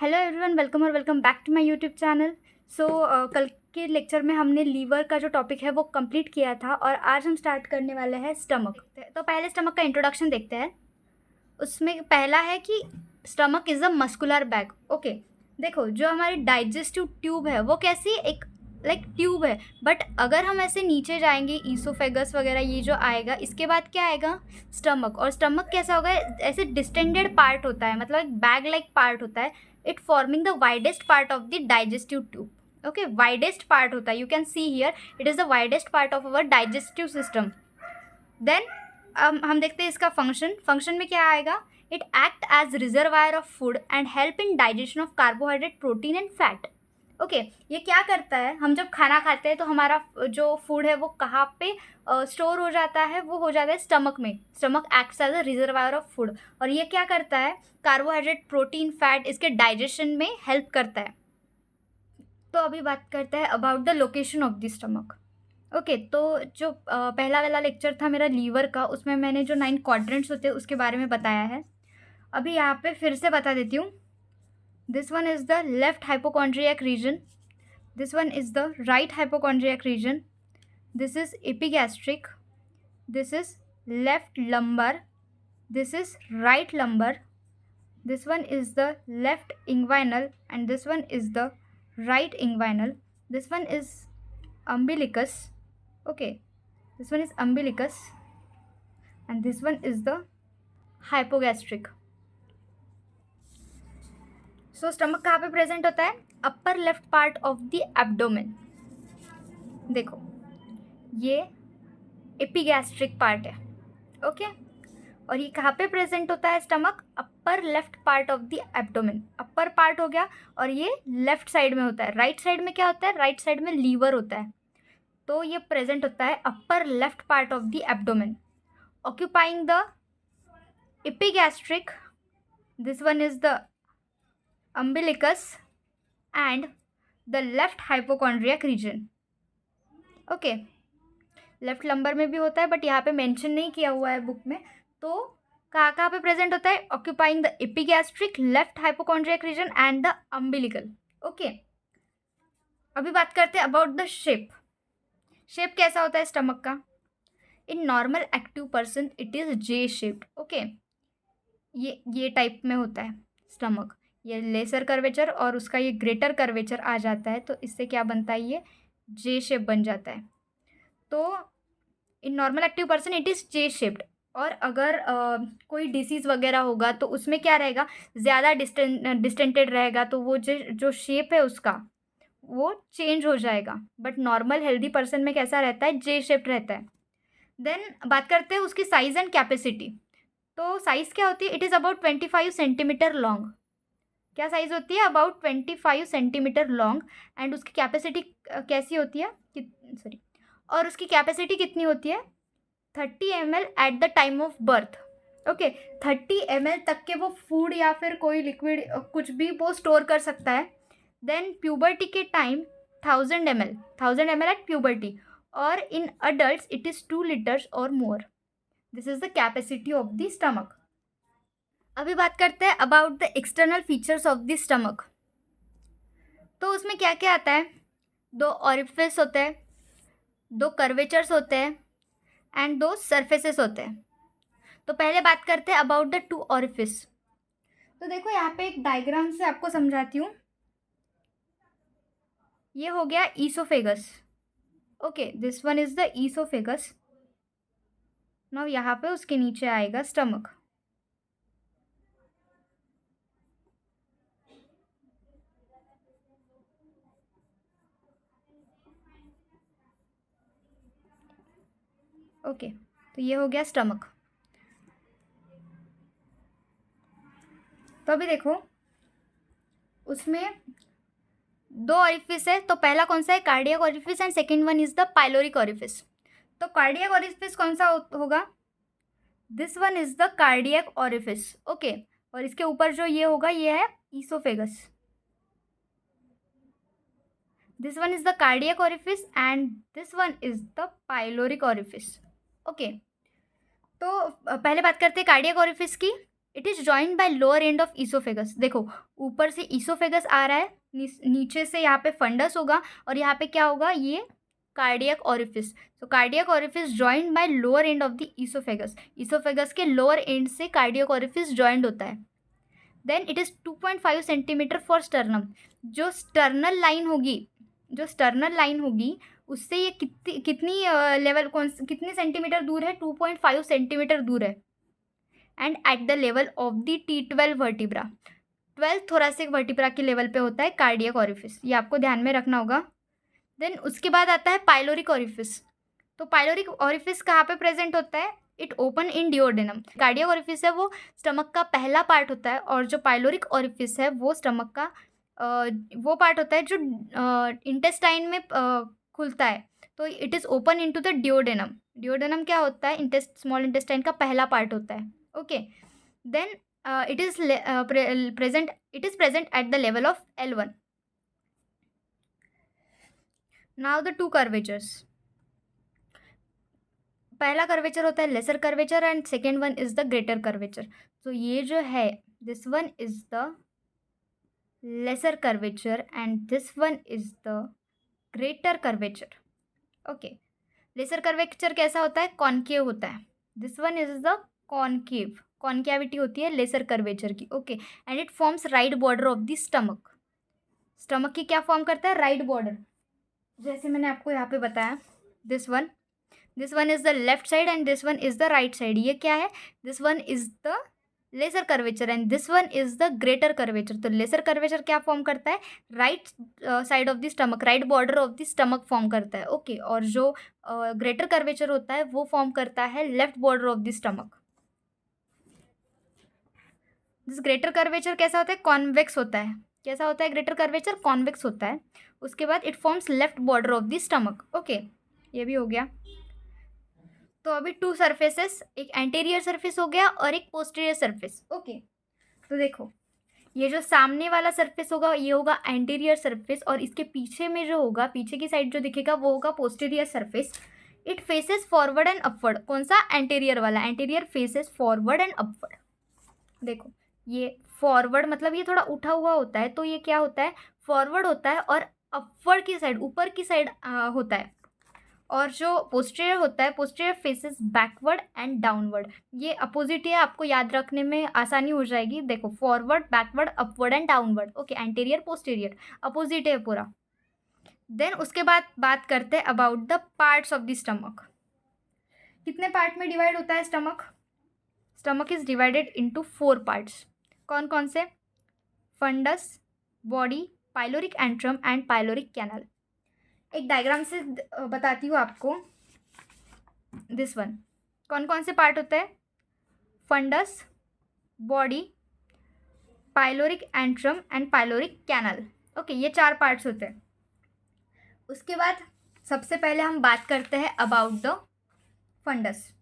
Hello everyone, welcome और welcome back to my YouTube channel. कल के लेक्चर में हमने लीवर का जो टॉपिक है वो कंप्लीट किया था और आज हम स्टार्ट करने वाले हैं स्टमक। तो पहले स्टमक का इंट्रोडक्शन देखते हैं। उसमें पहला है कि stomach is a muscular bag. Okay, देखो जो हमारी डाइजेस्टिव ट्यूब है वो कैसी एक ट्यूब है, बट अगर हम ऐसे नीचे जाएंगे ईसोफेगस वगैरह ये जो आएगा, इसके बाद क्या आएगा स्टमक। और स्टमक कैसा होगा, ऐसे डिस्टेंडेड पार्ट होता है, मतलब एक बैग लाइक पार्ट होता है, it forming the widest part of the digestive tube. Okay, widest part होता है, you can see here it is the widest part of our digestive system. Then हम देखते हैं इसका फंक्शन में क्या आएगा। It act as reservoir of food and help in digestion of carbohydrate, protein and fat. Okay, ये क्या करता है, हम जब खाना खाते हैं तो हमारा जो फूड है वो कहाँ पे स्टोर हो जाता है, वो हो जाता है स्टमक में। Stomach acts as a reservoir of food और ये क्या करता है, कार्बोहाइड्रेट, प्रोटीन, फैट इसके डाइजेशन में हेल्प करता है। तो अभी बात करते हैं about the location of the stomach. Okay, तो जो पहला वाला लेक्चर था मेरा लीवर का, उसमें मैंने जो 9 क्वाड्रेंट्स होते हैं उसके बारे में बताया है। अभी यहाँ पे फिर से बता देती हूँ। This one is the left hypochondriac region, this one is the right hypochondriac region, this is epigastric, this is left lumbar, this is right lumbar, this one is the left inguinal and this one is the right inguinal, this one is umbilicus. Okay, this one is umbilicus and this one is the hypogastric. So stomach कहाँ पे present होता है, upper left part of the abdomen. देखो ये epigastric part है। Okay, और ये कहाँ पे प्रेजेंट होता है stomach, upper left part of the abdomen. Upper part हो गया और ये लेफ्ट साइड में होता है। राइट साइड में क्या होता है, राइट साइड में लीवर होता है। तो ये प्रेजेंट होता है upper left part of the abdomen, occupying the epigastric, this one is the umbilicus and the left hypochondriac region. Okay, left lumbar में भी होता है बट यहाँ पे मेंशन नहीं किया हुआ है बुक में। तो कहाँ कहाँ पे प्रेजेंट होता है, occupying the epigastric, left hypochondriac region and the umbilical. Okay, अभी बात करते हैं अबाउट द शेप। शेप कैसा होता है स्टमक का, in normal active person it is J shaped. Okay, ये टाइप में होता है स्टमक, ये लेसर कर्वेचर और उसका ये ग्रेटर कर्वेचर आ जाता है, तो इससे क्या बनता है, ये जे शेप बन जाता है। तो in normal active person it is J shaped. और अगर कोई डिसीज़ वगैरह होगा तो उसमें क्या रहेगा, ज़्यादा डिस्टेंटेड रहेगा, तो वो जो शेप है उसका वो चेंज हो जाएगा। बट नॉर्मल हेल्दी पर्सन में कैसा रहता है, जे शेप्ड रहता है। देन बात करते हैं उसकी साइज़ एंड कैपेसिटी। तो साइज़ क्या होती है, it is about 25 centimetre long. क्या साइज़ होती है, अबाउट 25 सेंटीमीटर लॉन्ग। एंड उसकी कैपेसिटी कैसी होती है, और उसकी कैपेसिटी कितनी होती है, 30 ml at the time of birth. Okay, 30 ml तक के वो फूड या फिर कोई लिक्विड कुछ भी वो स्टोर कर सकता है। देन प्यूबर्टी के टाइम 1000 ml एट प्यूबर्टी, और in adult it is 2 litres और more. This is the capacity of the stomach. अभी बात करते हैं about the external features of the stomach. तो उसमें क्या क्या आता है, 2 ऑरिफिस होते हैं, 2 कर्वेचर्स होते हैं एंड 2 सरफेसेस होते हैं। तो पहले बात करते हैं अबाउट द 2 ऑरिफिस। तो देखो यहाँ पे एक डायग्राम से आपको समझाती हूँ। ये हो गया oesophagus. Okay, this one is the oesophagus. Now यहाँ पे उसके नीचे आएगा स्टमक। ओके, तो ये हो गया स्टमक। तो अभी देखो उसमें 2 ऑरिफिस है। तो पहला कौन सा है, cardiac orifice, and second one is the pyloric orifice. तो कार्डियक ऑरिफिस कौन सा होगा, this one is the cardiac orifice. Okay, और इसके ऊपर जो ये होगा ये है oesophagus. This one is the cardiac orifice and this one is the pyloric orifice. Okay, तो पहले बात करते हैं कार्डियक ऑरिफिस की। It is joined by lower end of oesophagus. देखो ऊपर से ईसोफेगस आ रहा है, नीचे से यहाँ पे फंडस होगा और यहाँ पे क्या होगा, ये कार्डियक ओरिफिस। तो cardiac orifice joined by lower end of the oesophagus. Oesophagus के लोअर एंड से कार्डियक ओरिफिस जॉइंड होता है। Then it is 2.5 centimetre for sternum. जो स्टर्नल लाइन होगी उससे ये कितनी लेवल कितनी सेंटीमीटर दूर है, 2.5 सेंटीमीटर दूर है। And eight the level of the T12 vertebra, 12 thoracic vertebra के लेवल पे होता है कार्डियक ओरिफिस, ये आपको ध्यान में रखना होगा। देन उसके बाद आता है पाइलोरिक ओरिफिस। तो पाइलोरिक ओरिफिस कहाँ पे प्रेजेंट होता है, it open in duodenum. Cardiac orifice है वो स्टमक का पहला पार्ट होता है, और जो पाइलोरिक ओरिफिस है वो स्टमक का वो पार्ट होता है जो इंटेस्टाइन में खुलता है। तो it is open into the duodenum. Duodenum क्या होता है, स्मॉल इंटेस्टाइन का पहला पार्ट होता है। Okay, then it is present at the level of L1। Now the two curvatures. पहला कर्वेचर होता है lesser curvature and second one is the greater curvature. तो ये जो है, this one is the lesser curvature and this one is the greater curvature. Okay, lesser curvature कैसा होता है, कॉनकेव होता है। This one is the concave, concavity होती है लेसर कर्वेचर की। Okay, and it forms right border of the stomach. Stomach की क्या फॉर्म करता है, राइट बॉर्डर, जैसे मैंने आपको यहाँ पे बताया। This one is the left side and this one is the right side. ये क्या है, this one is the lesser curvature and this one is the greater curvature. तो लेसर कर्वेचर क्या फॉर्म करता है, right side of the stomach, right border of the stomach form करता है। Okay, और जो ग्रेटर कर्वेचर होता है वो फॉर्म करता है left border of the stomach. This greater curvature कैसा होता है, कॉन्वेक्स होता है। कैसा होता है ग्रेटर कर्वेचर, कॉन्वेक्स होता है। उसके बाद it forms left border of the stomach. Okay, ये भी हो गया। तो अभी टू सरफेसेस, एक एंटीरियर सरफेस हो गया और एक पोस्टीरियर सरफेस। ओके, तो देखो ये जो सामने वाला सरफेस होगा ये होगा एंटीरियर सरफेस, और इसके पीछे में जो होगा, पीछे की साइड जो दिखेगा वो होगा posterior surface. It faces forward and upward. कौन सा, एंटीरियर वाला। Anterior faces forward and upward. देखो ये फॉरवर्ड मतलब ये थोड़ा उठा हुआ होता है, तो ये क्या होता है, फॉरवर्ड होता है, और अपवर्ड की साइड, ऊपर की साइड होता है। और जो पोस्टीरियर होता है, posterior faces backward and downward. ये अपोजिट है, आपको याद रखने में आसानी हो जाएगी। देखो forward, backward, upward and downward. Okay, anterior posterior opposite है पूरा। देन उसके बाद बात करते हैं about the parts of the stomach. कितने पार्ट में डिवाइड होता है stomach, stomach is divided into 4 parts. कौन कौन से, fundus, body, pyloric antrum and pyloric canal. एक डायग्राम से बताती हूँ आपको। दिस वन, कौन कौन से पार्ट होते हैं, fundus, body, pyloric antrum and pyloric canal. Okay, ये 4 पार्ट्स होते हैं। उसके बाद सबसे पहले हम बात करते हैं अबाउट द फंडस।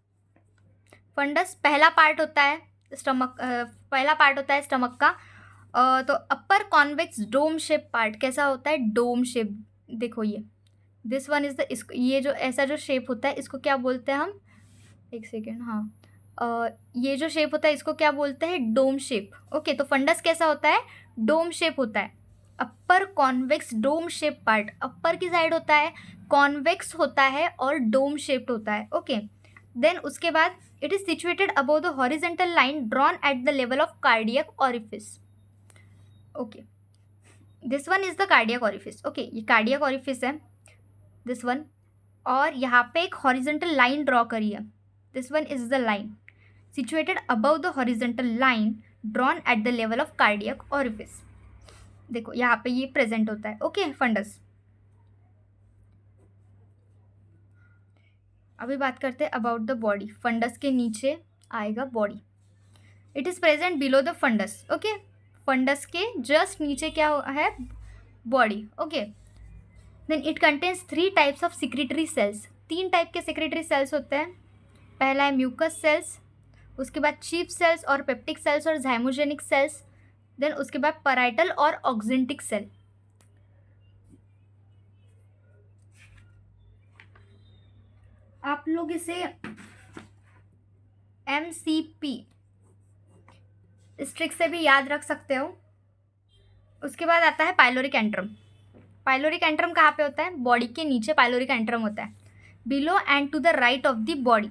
फंडस पहला पार्ट होता है स्टमक, पहला पार्ट होता है स्टमक का। तो अपर कॉन्वेक्स डोम शेप पार्ट कैसा होता है, डोम शेप। देखो ये दिस वन इज द, इसको ये जो ऐसा जो शेप होता है इसको क्या बोलते हैं हम, एक सेकेंड, हाँ, ये जो शेप होता है इसको क्या बोलते हैं, डोम शेप। ओके, तो फंडस कैसा होता है, डोम शेप होता है। अपर कॉन्वेक्स डोम शेप पार्ट, अपर की साइड होता है, कॉन्वेक्स होता है और डोम शेप्ड होता है। ओके, देन उसके बाद it is situated above the horizontal line drawn at the level of cardiac orifice. Okay, this one is the cardiac orifice. Okay, ये कार्डियक ओरिफिस है दिस वन, और यहाँ पे एक हॉरिजेंटल लाइन ड्रॉ करी है। This one is the line situated above the horizontal line drawn at the level of cardiac orifice. देखो यहाँ पे ये प्रेजेंट होता है। Okay, fundus. अभी बात करते हैं अबाउट द बॉडी। फंडस के नीचे आएगा body. It is present below the fundus. Okay, fundus के जस्ट नीचे क्या है, body. Okay, then it contains 3 types of secretory cells. 3 type के सिक्रेटरी सेल्स होते हैं। पहला है म्यूकस सेल्स, उसके बाद चीफ सेल्स और पेप्टिक सेल्स और झाइमोजेनिक सेल्स, देन उसके बाद पैराइटल और ऑक्जेंटिक सेल। आप लोग इसे MCP इस ट्रिक से भी याद रख सकते हो। उसके बाद आता है पाइलोरिक एंट्रम। पाइलोरिक एंट्रम कहाँ पे होता है? बॉडी के नीचे पाइलोरिक एंट्रम होता है, below and to the right of the body.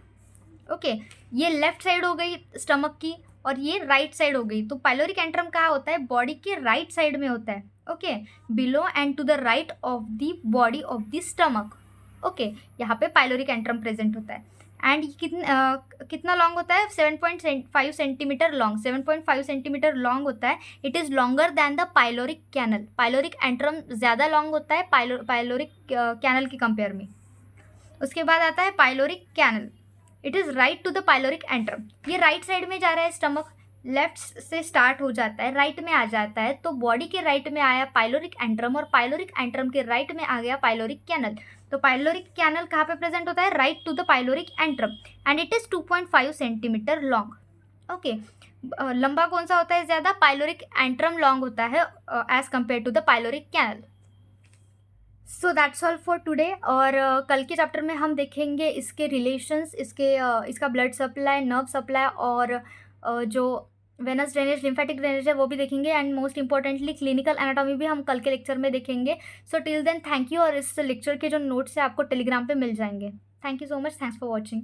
Okay, ये लेफ्ट साइड हो गई स्टमक की और ये राइट साइड हो गई। तो पाइलोरिक एंट्रम कहाँ होता है? बॉडी के राइट साइड में होता है। Okay, below and to the right of the body of the stomach. Okay, यहाँ पे पाइलोरिक एंट्रम प्रेजेंट होता है। एंड कितना लॉन्ग होता है? 7.5 सेंटीमीटर लॉन्ग, 7.5 सेंटीमीटर लॉन्ग होता है। It is longer than the pyloric canal. Pyloric antrum ज़्यादा लॉन्ग होता है पाइलोरिक कैनल के कंपेयर में। उसके बाद आता है pyloric canal. It is right to the pyloric antrum. ये राइट साइड में जा रहा है स्टमक, लेफ्ट से स्टार्ट हो जाता है, राइट में आ जाता है। तो बॉडी के राइट में आया पाइलोरिक एंट्रम और पाइलोरिक एंट्रम के राइट में आ गया पाइलोरिक कैनल। तो पाइलोरिक कैनल कहाँ पे प्रेजेंट होता है? Right to the pyloric antrum and it is 2.5 centimetre long. Okay, लंबा कौन सा होता है ज़्यादा? पाइलोरिक एंट्रम लॉन्ग होता है as compare to the pyloric canal. So that's all for today. और कल के चैप्टर में हम देखेंगे इसके रिलेशंस, इसका ब्लड सप्लाई, नर्व सप्लाई और जो वेनस ड्रेनेज, लिम्फेटिक ड्रेनेज है वो भी देखेंगे। And most importantly clinical anatomy भी हम कल के लेक्चर में देखेंगे। So till then thank you. और इस लेक्चर के जो नोट्स है आपको टेलीग्राम पे मिल जाएंगे। Thank you so much. Thanks for watching.